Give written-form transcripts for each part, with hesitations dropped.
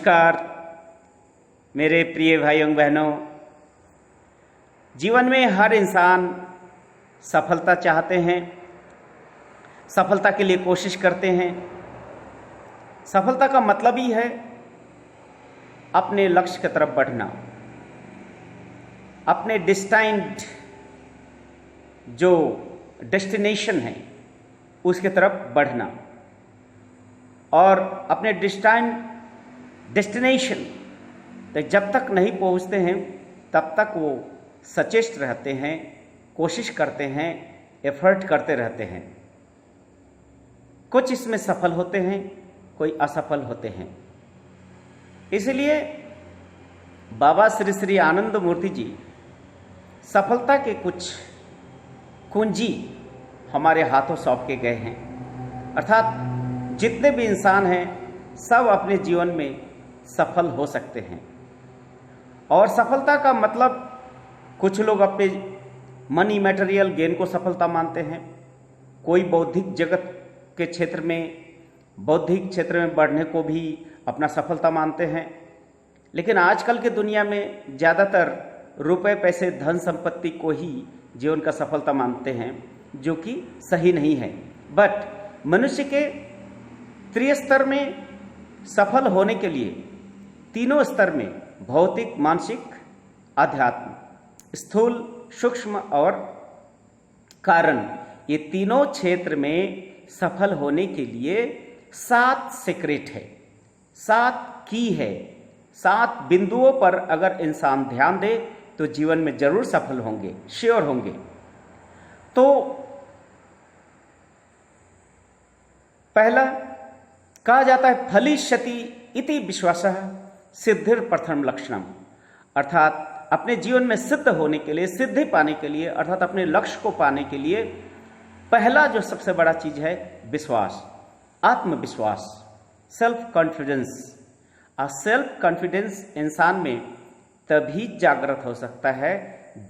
नमस्कार मेरे प्रिय भाइयों बहनों। जीवन में हर इंसान सफलता चाहते हैं, सफलता के लिए कोशिश करते हैं। सफलता का मतलब ही है अपने लक्ष्य की तरफ बढ़ना, अपने डिस्टाइंड जो डेस्टिनेशन है उसके तरफ बढ़ना। और अपने डेस्टिनेशन तक जब तक नहीं पहुंचते हैं तब तक वो सचेष्ट रहते हैं, कोशिश करते हैं, एफर्ट करते रहते हैं। कुछ इसमें सफल होते हैं, कोई असफल होते हैं। इसलिए बाबा श्री श्री आनंद मूर्ति जी सफलता के कुछ कुंजी हमारे हाथों सौंप के गए हैं। अर्थात जितने भी इंसान हैं सब अपने जीवन में सफल हो सकते हैं। और सफलता का मतलब कुछ लोग अपने मनी मटेरियल गेन को सफलता मानते हैं, कोई बौद्धिक जगत के क्षेत्र में, बौद्धिक क्षेत्र में बढ़ने को भी अपना सफलता मानते हैं। लेकिन आजकल के दुनिया में ज़्यादातर रुपए पैसे धन संपत्ति को ही जीवन का सफलता मानते हैं, जो कि सही नहीं है। बट मनुष्य के त्रिस्तर में सफल होने के लिए तीनों स्तर में भौतिक, मानसिक, आध्यात्म, स्थूल, सूक्ष्म और कारण, ये तीनों क्षेत्र में सफल होने के लिए 7 सीक्रेट है, 7 की है। 7 बिंदुओं पर अगर इंसान ध्यान दे तो जीवन में जरूर सफल होंगे, श्योर होंगे। तो पहला कहा जाता है फलिष्यति इति विश्वासः सिद्धिर प्रथम लक्षणम। अर्थात अपने जीवन में सिद्ध होने के लिए, सिद्धि पाने के लिए, अर्थात अपने लक्ष्य को पाने के लिए पहला जो सबसे बड़ा चीज है विश्वास, आत्मविश्वास, सेल्फ कॉन्फिडेंस। और सेल्फ कॉन्फिडेंस इंसान में तभी जागृत हो सकता है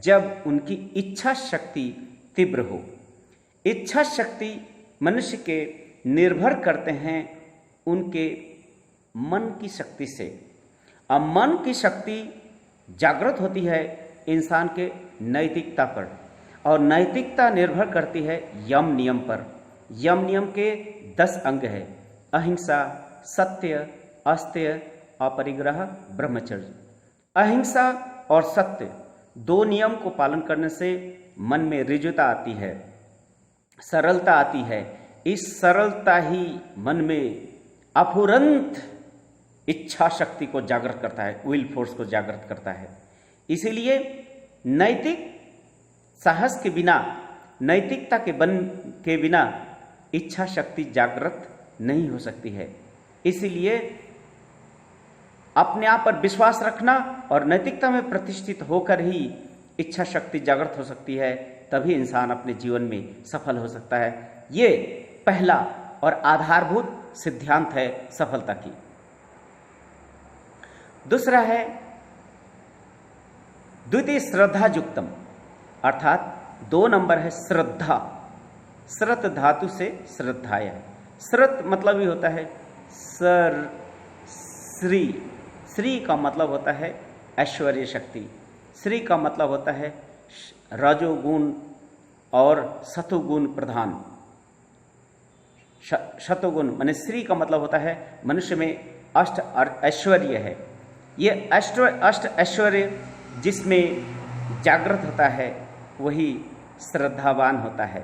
जब उनकी इच्छा शक्ति तीव्र हो। इच्छा शक्ति मनुष्य के निर्भर करते हैं उनके मन की शक्ति से। अब मन की शक्ति जागृत होती है इंसान के नैतिकता पर, और नैतिकता निर्भर करती है यम नियम पर। यम नियम के 10 अंग है: अहिंसा, सत्य, अस्तेय, अपरिग्रह, ब्रह्मचर्य। अहिंसा और सत्य 2 नियम को पालन करने से मन में ऋजुता आती है, सरलता आती है। इस सरलता ही मन में अफुरंत इच्छा शक्ति को जागृत करता है, विल फोर्स को जागृत करता है। इसीलिए नैतिक साहस के बिना, नैतिकता के बिना इच्छा शक्ति जागृत नहीं हो सकती है। इसीलिए अपने आप पर विश्वास रखना और नैतिकता में प्रतिष्ठित होकर ही इच्छा शक्ति जागृत हो सकती है, तभी इंसान अपने जीवन में सफल हो सकता है। ये पहला और आधारभूत सिद्धांत है सफलता की। दूसरा है द्वितीय श्रद्धा युक्तम। अर्थात 2 नंबर है श्रद्धा। श्रत धातु से श्रद्धाय है। श्रत मतलब ही होता है श्री। श्री का मतलब होता है ऐश्वर्य शक्ति। श्री का मतलब होता है रजोगुण और सतोगुण प्रधान। शतोगुण माने श्री का मतलब होता है मनुष्य में अष्ट ऐश्वर्य है। ये अष्ट ऐश्वर्य जिसमें जागृत होता है वही श्रद्धावान होता है।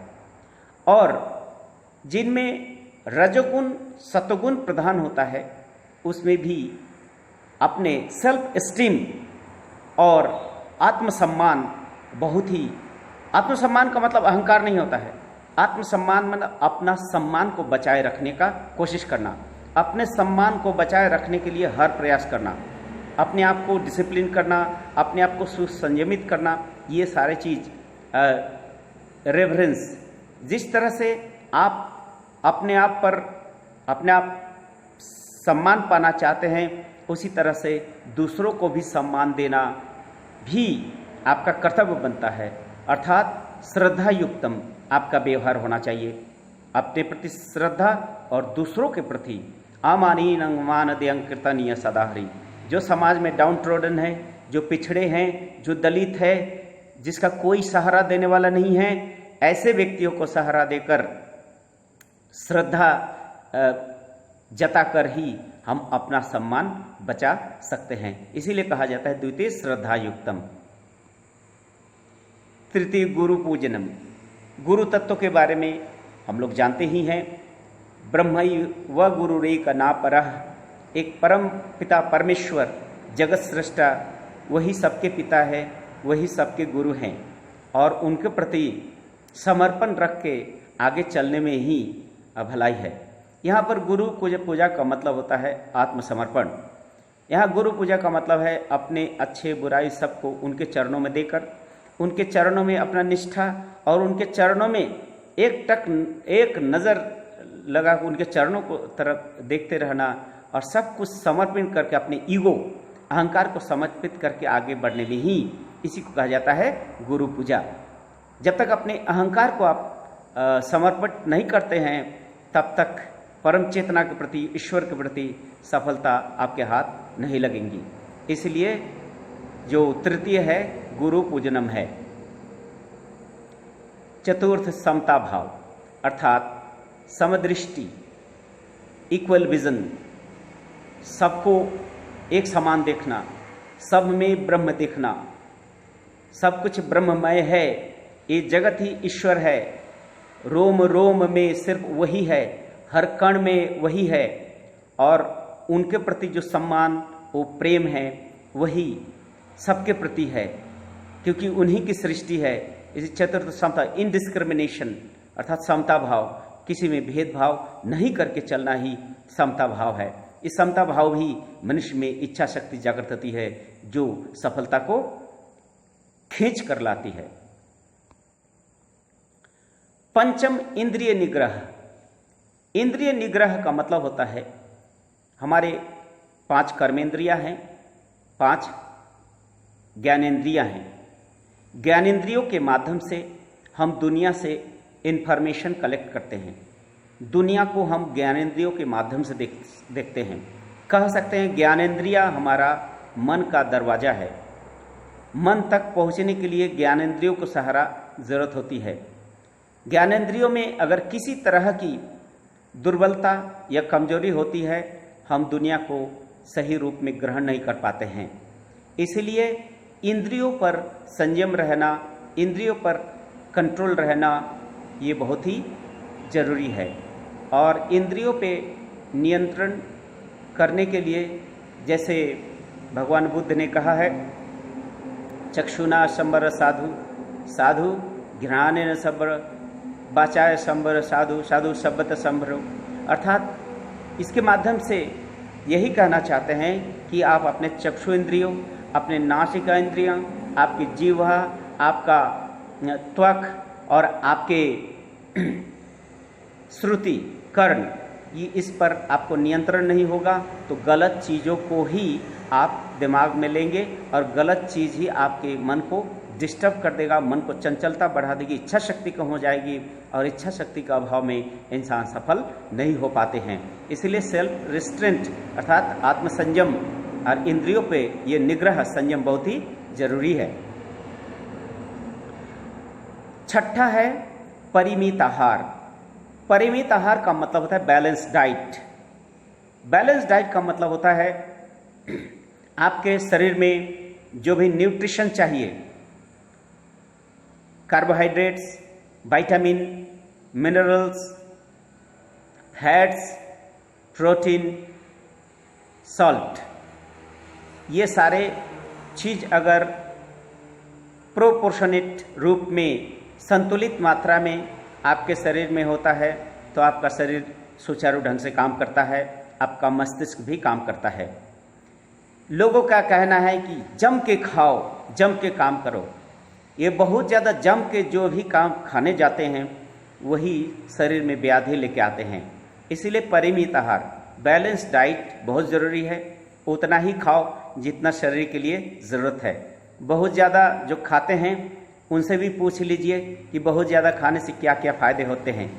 और जिनमें रजोगुण सतोगुण प्रधान होता है उसमें भी अपने सेल्फ एस्टीम और आत्मसम्मान बहुत ही, आत्मसम्मान का मतलब अहंकार नहीं होता है। आत्मसम्मान मतलब अपना सम्मान को बचाए रखने का कोशिश करना, अपने सम्मान को बचाए रखने के लिए हर प्रयास करना, अपने आप को डिसिप्लिन करना, अपने आप को सुसंयमित करना। ये सारे चीज रेवरेंस, जिस तरह से आप अपने आप सम्मान पाना चाहते हैं उसी तरह से दूसरों को भी सम्मान देना भी आपका कर्तव्य बनता है। अर्थात श्रद्धा युक्तम आपका व्यवहार होना चाहिए। अपने प्रति श्रद्धा और दूसरों के प्रति आमानीन अंगमान दयंकृतनीय सदाहरी, जो समाज में डाउन ट्रोडन है, जो पिछड़े हैं, जो दलित है, जिसका कोई सहारा देने वाला नहीं है, ऐसे व्यक्तियों को सहारा देकर श्रद्धा जताकर ही हम अपना सम्मान बचा सकते हैं। इसीलिए कहा जाता है द्वितीय श्रद्धा युक्तम। तृतीय गुरु पूजनम। गुरु तत्व के बारे में हम लोग जानते ही हैं। ब्रह्म व गुरुरेक नापरः, एक परम पिता परमेश्वर जगत सृष्टा वही सबके पिता है, वही सबके गुरु हैं, और उनके प्रति समर्पण रख के आगे चलने में ही भलाई है। यहाँ पर गुरु पूजा का मतलब होता है आत्मसमर्पण। यहाँ गुरु पूजा का मतलब है अपने अच्छे बुराई सबको उनके चरणों में देकर, उनके चरणों में अपना निष्ठा और उनके चरणों में एक नज़र लगा उनके चरणों को तरफ देखते रहना और सब कुछ समर्पित करके अपने ईगो अहंकार को समर्पित करके आगे बढ़ने में ही इसी को कहा जाता है गुरु पूजा। जब तक अपने अहंकार को आप समर्पित नहीं करते हैं तब तक परम चेतना के प्रति, ईश्वर के प्रति सफलता आपके हाथ नहीं लगेंगी। इसलिए जो तृतीय है गुरु पूजनम है। चतुर्थ समता भाव, अर्थात समदृष्टि, इक्वल विजन, सबको एक समान देखना, सब में ब्रह्म देखना, सब कुछ ब्रह्ममय है, ये जगत ही ईश्वर है, रोम रोम में सिर्फ वही है, हर कण में वही है, और उनके प्रति जो सम्मान वो प्रेम है वही सबके प्रति है, क्योंकि उन्हीं की सृष्टि है। इसी चतुर्थ समता, इनडिस्क्रिमिनेशन, अर्थात समता भाव, किसी में भेदभाव नहीं करके चलना ही समता भाव है। इस समता भाव भी मनुष्य में इच्छा शक्ति जागृत होती है जो सफलता को खींच कर लाती है। पंचम इंद्रिय निग्रह। इंद्रिय निग्रह का मतलब होता है हमारे 5 कर्मेंद्रियां हैं, 5 ज्ञानेंद्रियां हैं। ज्ञानेंद्रियों के माध्यम से हम दुनिया से इंफॉर्मेशन कलेक्ट करते हैं। दुनिया को हम ज्ञानेंद्रियों के माध्यम से देखते हैं। कह सकते हैं ज्ञानेंद्रिया हमारा मन का दरवाजा है। मन तक पहुंचने के लिए ज्ञानेंद्रियों को सहारा जरूरत होती है। ज्ञानेंद्रियों में अगर किसी तरह की दुर्बलता या कमजोरी होती है, हम दुनिया को सही रूप में ग्रहण नहीं कर पाते हैं। इसलिए इंद्रियों पर संयम रहना, इंद्रियों पर कंट्रोल रहना, ये बहुत ही जरूरी है। और इंद्रियों पे नियंत्रण करने के लिए जैसे भगवान बुद्ध ने कहा है, चक्षुना संबर साधु, साधु घ्राणेन संबर, वाचाय संबर साधु, साधु शब्द संभरो। अर्थात इसके माध्यम से यही कहना चाहते हैं कि आप अपने चक्षु इंद्रियों, अपने नासिका इंद्रियां, आपकी जीवा, आपका त्वक और आपके श्रुति कर्ण, ये इस पर आपको नियंत्रण नहीं होगा तो गलत चीज़ों को ही आप दिमाग में लेंगे और गलत चीज़ ही आपके मन को डिस्टर्ब कर देगा, मन को चंचलता बढ़ा देगी, इच्छा शक्ति कम हो जाएगी और इच्छा शक्ति का अभाव में इंसान सफल नहीं हो पाते हैं। इसलिए सेल्फ रिस्ट्रेंट अर्थात आत्मसंयम और इंद्रियों पे ये निग्रह संयम बहुत ही जरूरी है। छठा है परिमित आहार। परिमित आहार का मतलब होता है बैलेंस डाइट। बैलेंस डाइट का मतलब होता है आपके शरीर में जो भी न्यूट्रिशन चाहिए, carbohydrates, vitamin, minerals, fats, protein, salt, ये सारे चीज़ अगर प्रोपोर्शनेट रूप में संतुलित मात्रा में आपके शरीर में होता है तो आपका शरीर सुचारू ढंग से काम करता है, आपका मस्तिष्क भी काम करता है। लोगों का कहना है कि जम के खाओ, जम के काम करो। ये बहुत ज़्यादा जम के जो भी काम खाने जाते हैं वही शरीर में व्याधि लेके आते हैं। इसीलिए परिमित आहार, बैलेंस डाइट बहुत ज़रूरी है। उतना ही खाओ जितना शरीर के लिए ज़रूरत है। बहुत ज़्यादा जो खाते हैं उनसे भी पूछ लीजिए कि बहुत ज़्यादा खाने से क्या क्या फ़ायदे होते हैं।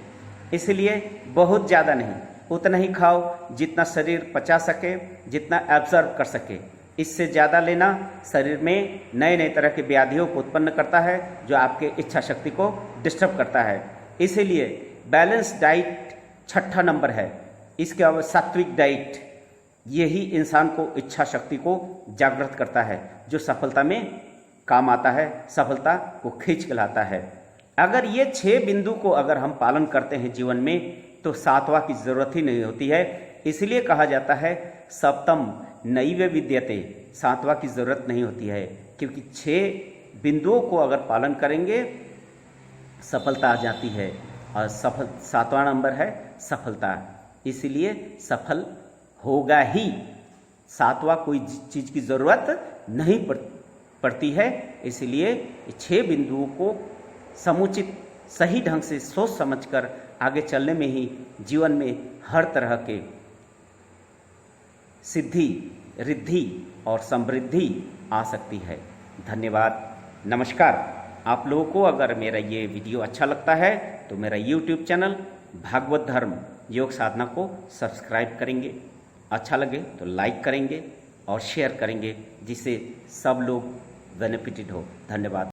इसलिए बहुत ज़्यादा नहीं, उतना ही खाओ जितना शरीर पचा सके, जितना एब्जॉर्ब कर सके। इससे ज़्यादा लेना शरीर में नए नए तरह की व्याधियों को उत्पन्न करता है, जो आपके इच्छा शक्ति को डिस्टर्ब करता है। इसीलिए बैलेंस डाइट छठा नंबर है। इसके अलावा सात्विक डाइट, यही इंसान को इच्छा शक्ति को जागृत करता है, जो सफलता में काम आता है, सफलता को खींच के लाता है। अगर ये 6 बिंदु को अगर हम पालन करते हैं जीवन में, तो 7वां की जरूरत ही नहीं होती है। इसलिए कहा जाता है सप्तम नैव विद्यते, 7वां की जरूरत नहीं होती है, क्योंकि 6 बिंदुओं को अगर पालन करेंगे सफलता आ जाती है। और 7वां नंबर है सफलता। इसलिए सफल होगा ही, 7वां कोई चीज़ की ज़रूरत नहीं पड़ती है। इसलिए 6 बिंदुओं को समुचित सही ढंग से सोच समझकर आगे चलने में ही जीवन में हर तरह के सिद्धि, रिद्धि और समृद्धि आ सकती है। धन्यवाद, नमस्कार। आप लोगों को अगर मेरा ये वीडियो अच्छा लगता है तो मेरा YouTube चैनल भागवत धर्म योग साधना को सब्सक्राइब करेंगे, अच्छा लगे तो लाइक करेंगे और शेयर करेंगे, जिससे सब लोग बेनिफिटेड हो। धन्यवाद।